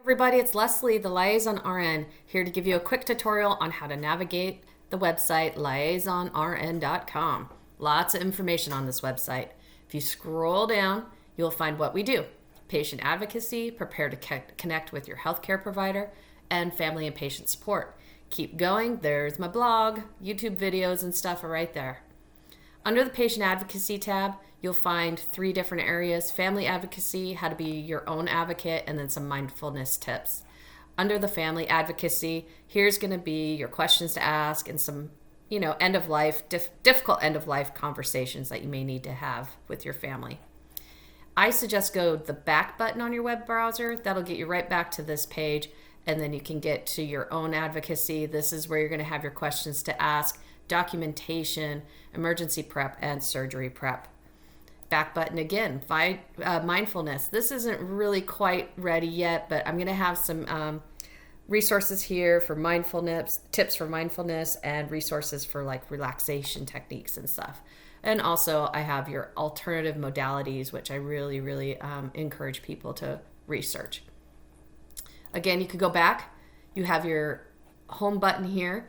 Everybody, it's Lesley, the LiaisonRN, here to give you a quick tutorial on how to navigate the website LiaisonRN.com. Lots of information on this website. If you scroll down, you'll find what we do: patient advocacy, prepare to connect with your healthcare provider, and family and patient support. Keep going, there's my blog, YouTube videos and stuff are right there. Under the patient advocacy tab, you'll find 3 different areas: family advocacy, how to be your own advocate, and then some mindfulness tips. Under the family advocacy, here's going to be your questions to ask and some, end of life, difficult end of life conversations that you may need to have with your family. I suggest go to the back button on your web browser. That'll get you right back to this page, and then you can get to your own advocacy. This is where you're going to have your questions to ask, documentation, emergency prep, and surgery prep. Back button again, mindfulness. This isn't really quite ready yet, but I'm going to have some resources here for mindfulness, tips for mindfulness, and resources for like relaxation techniques and stuff. And also I have your alternative modalities, which I really encourage people to research. Again, you could go back. You have your home button here.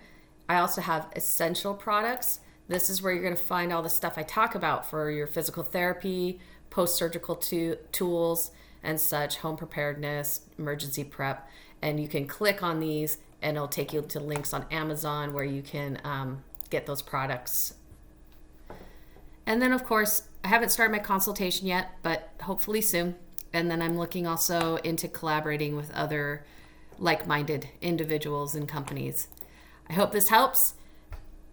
I also have essential products. This is where you're going to find all the stuff I talk about for your physical therapy, post-surgical tools and such, home preparedness, emergency prep. And you can click on these and it'll take you to links on Amazon where you can get those products. And then, of course, I haven't started my consultation yet, but hopefully soon. And then I'm looking also into collaborating with other like-minded individuals and companies. I hope this helps.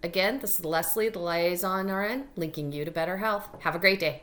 Again, this is Lesley, the LiaisonRN, linking you to better health. Have a great day.